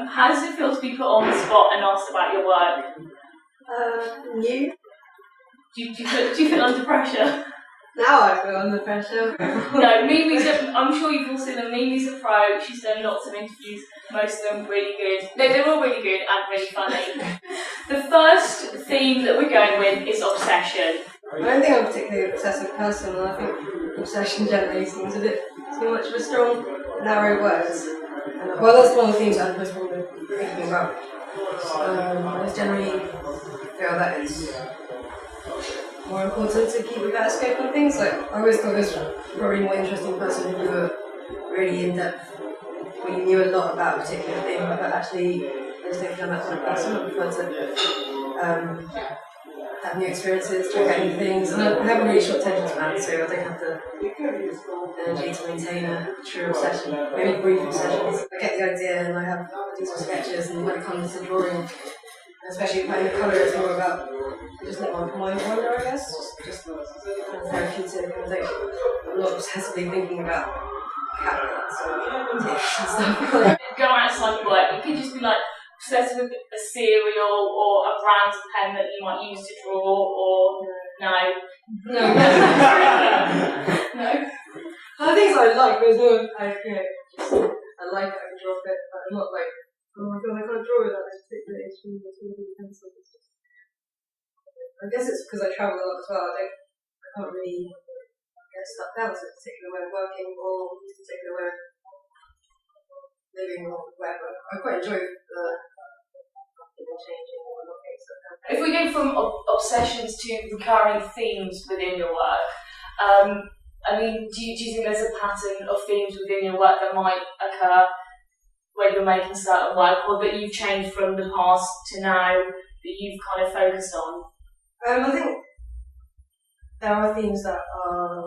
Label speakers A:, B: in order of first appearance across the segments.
A: How does it feel to be put on the spot and asked about your work?
B: New.
A: Do you feel under pressure?
B: Now I feel under pressure.
A: No, I'm sure you've all seen them. Mimi's a pro. She's done lots of interviews, most of them really good. No, they're all really good and really funny. The first theme that we're going with is obsession.
B: I don't think I'm a particularly obsessive person, and I think obsession generally seems a bit too much of a strong, narrow word. Well, that's one of the themes I'm most probably thinking about. I just generally feel that it's more important to keep a better scope on things. Like, I always thought this was probably a more interesting person if you were really in depth, when you knew a lot about a particular thing, but actually I just don't feel that sort of person. I prefer to have new experiences, try out new things, and I have a really short attention span, so I don't have the energy to maintain a true obsession, maybe brief obsessions. I get the idea and I do some sketches, and when it comes to drawing, especially playing the colour, it's more about just let my mind wander, I guess, just kind of therapeutic, and I'm not obsessively thinking about cabinets or tips and stuff.
A: Go outside work, you could just be like obsessed with a cereal or a brand of pen that you might use to draw, or no.
B: The things I like, there's more like, I like it, I can draw a bit, but I'm not like, oh my god, I can't draw without this particular instrument, it's really good pencil. I guess it's because I travel a lot as well, I can't really get stuck down to a particular way of working or a particular way of living or whatever. I quite enjoy changing or not getting stuck down.
A: If we go from obsessions to recurring themes within your work, do you think there's a pattern of themes within your work that might occur when you're making certain work, or that you've changed from the past to now that you've kind of focused on?
B: I think there are themes that are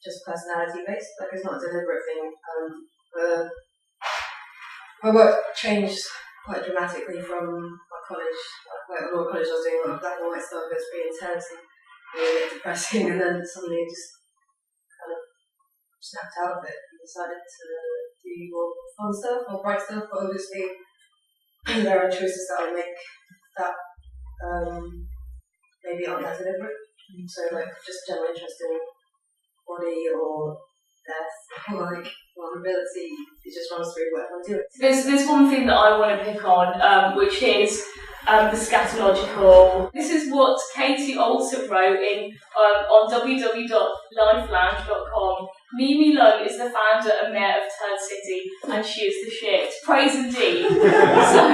B: just personality based, like it's not a deliberate thing. My work changed quite dramatically from my college. Like at Law College, I was doing a lot of black and white stuff, it was pretty intense and really a bit depressing, and then suddenly it just kind of snapped out of it and decided to do more fun stuff, more bright stuff, but obviously there are choices that I make that maybe aren't that deliberate. So like just general interest in body or death or like vulnerability, it just runs through what I'm doing.
A: There's one thing that I want to pick on, which is the scatological. This is what Katie also wrote on www.lifelounge.com. Mimi Leung is the founder and mayor of Turd City, and she is the shit. Praise indeed. So,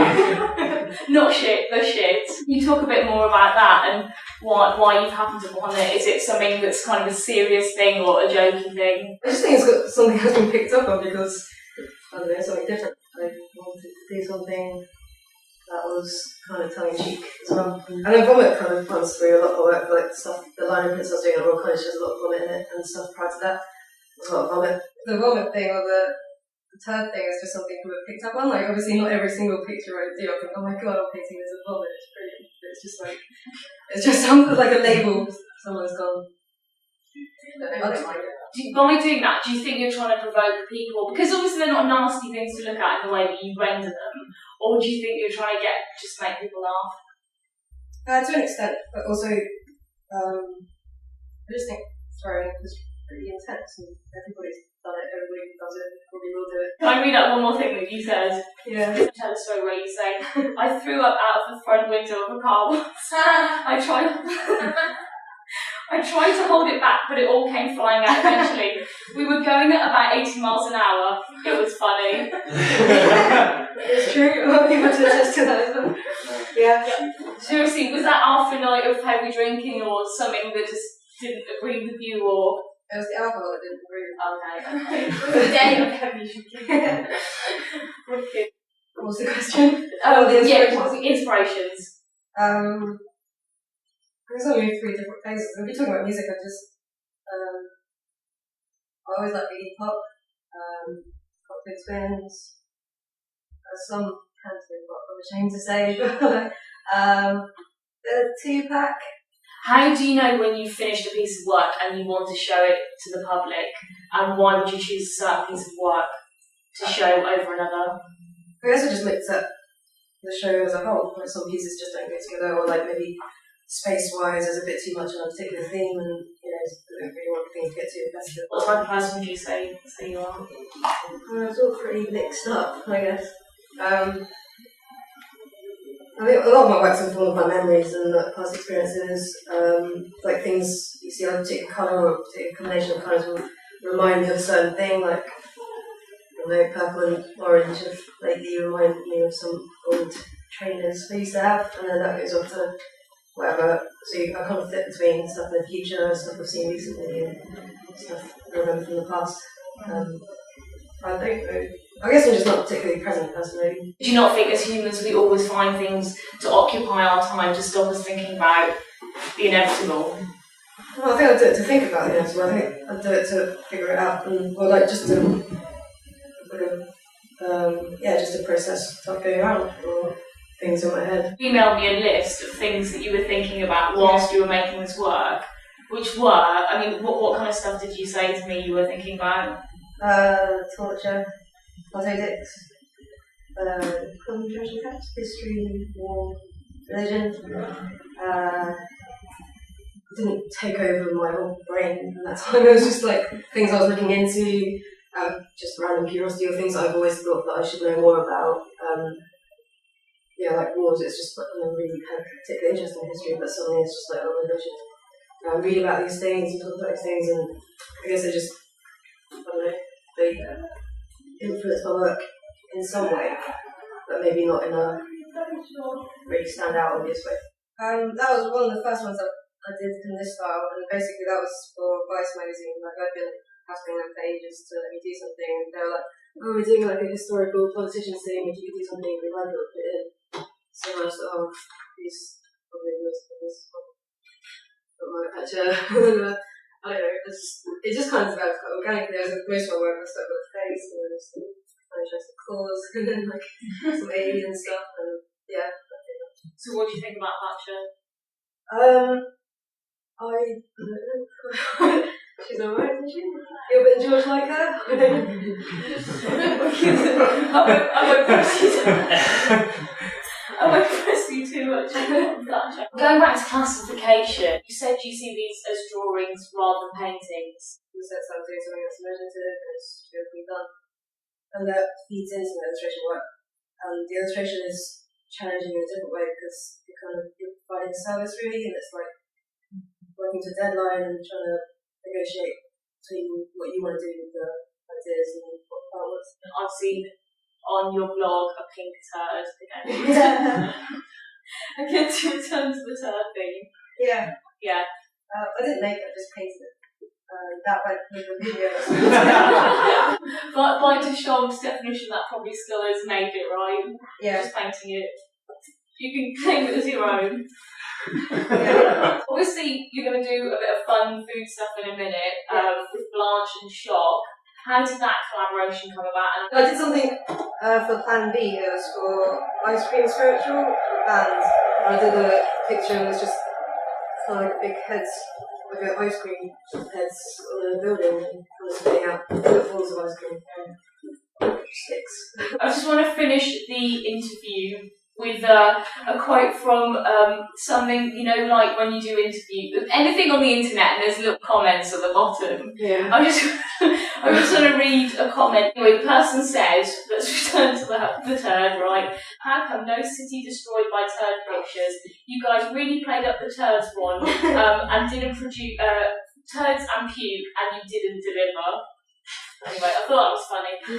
A: not shit, the shit. You talk a bit more about that and why you've happened upon it. Is it something that's kind of a serious thing or a joking thing?
B: I just think it's got something that's been picked up on because, I don't know, something different. I wanted to do something that was kind of tongue-in-cheek as well. And then vomit kind of runs through a lot of work, like stuff, the line of prints I was doing at Royal College, there's a lot of vomit in it, and stuff prior to that, there's a lot of vomit. The vomit thing, or the turd thing, is just something people have picked up on. Like, obviously not every single picture I do, I think, oh my god, I'm painting this with vomit, it's brilliant. But it's just like, it's just something like a label someone's gone. I don't mind it.
A: By doing that, do you think you're trying to provoke people? Because obviously they're not nasty things to look at in the way that you render them. Or do you think you're trying to just make people laugh?
B: To an extent, but also, I just think throwing is pretty intense and everybody's done it, everybody who does it probably will do it.
A: Can I read out one more thing that you said?
B: Yeah.
A: Tell a story where you say, I threw up out of the front window of a car once. I tried to hold it back, but it all came flying out eventually. We were going at about 80 miles an hour. It was funny.
B: It's true. A lot of people attest to that as well. Yeah.
A: Seriously, was that after a night of heavy drinking or something that just didn't agree with you, or?
B: It was the alcohol that didn't agree with me.
A: Okay. It was a day of heavy drinking.
B: What was the question?
A: The inspirations.
B: There's only 3 different phases. If you're talking about music, I always like reading pop, Cockpit Twins, some country pop, I'm ashamed to say, the Tupac.
A: How do you know when you've finished a piece of work and you want to show it to the public, and why would you choose a certain piece of work to show over another?
B: I guess I just looked at the show as a whole. Like some pieces just don't go together, or like maybe space-wise there's a bit too much on a particular theme, and I don't really want things to get too repetitive.
A: What type of person would you say you are?
B: It's all pretty mixed up, I guess. I think a lot of my work's informed by memories and past experiences. Like things you see like a particular colour or a particular combination of colours will remind me of a certain thing, like purple and orange have lately remind me of some old trainers I used to have, and then that goes on to whatever. So I kind of flip between stuff in the future, stuff I've seen recently, and stuff I remember from the past. I guess I'm just not a particularly present person, maybe.
A: Do you not think as humans we always find things to occupy our time to stop us thinking about the inevitable?
B: Well, I think I do it to think about the inevitable. I think I do it to figure it out, or like just to just to process stuff going around or things in my head.
A: You emailed me a list of things that you were thinking about whilst you were making this work. Which were, I mean, what kind of stuff did you say to me you were thinking about?
B: Torture, politics, concentration camps, history, war, religion. Didn't take over my whole brain at that time. It was just like things I was looking into, just random curiosity or things I've always thought that I should know more about. Like wars, it's just like I really had a particular interest in history, but suddenly it's just like, oh my gosh, read about these things and talk about these things, and I guess they influence my work in some way, but maybe not in a really stand out obvious way. That was one of the first ones that I did in this style, and basically that was for Vice magazine. Like I'd been asking them for ages to let me do something, and they were like, "Oh, we're doing like a historical politicians thing. If you could do something, we'd like it to put it in." So I was like, "Oh, these probably this." But my picture, I don't know. It just kind of developed quite organically. As most of my work, I started with a face, and then some interesting claws, and then like some alien stuff, and yeah.
A: So what do you think about Thatcher?
B: I don't know. She's alright, isn't she? You a bit George like her?
A: I won't press you too much. Going back to classification, you said you see these as drawings rather than paintings.
B: You said something that's imaginative and it's beautifully done. And that feeds into the illustration work. And the illustration is challenging in a different way because you're providing a service really, and it's like working to a deadline and trying to negotiate between what you want to do with the ideas and what the part was.
A: I've seen on your blog a pink turd again. Again, to return to the turd thing.
B: Yeah.
A: Yeah.
B: I didn't make it, I just painted it. That went with the video.
A: But by Duchamp's definition, that probably still has made it, right?
B: Yeah.
A: Just painting it. You can claim it as your own.
B: Yeah.
A: Obviously, you're going to do a bit of fun food stuff in a minute with Blanche and Shock. How did that collaboration come about?
B: I did something for Plan B. It was for ice cream spiritual bands. I did a picture and it was just kind of like big heads, like ice cream heads on a building, and kind of spitting out little balls of ice cream. Sticks.
A: I just want to finish the interview with a quote from something, like when you do anything on the internet and there's little comments at the bottom.
B: Yeah.
A: I just want to read a comment. Anyway, the person says, let's return to the turd, right? How come no city destroyed by turd pictures? You guys really played up the turds one and didn't produce turds and puke, and you didn't deliver. Anyway, I thought that was funny. So,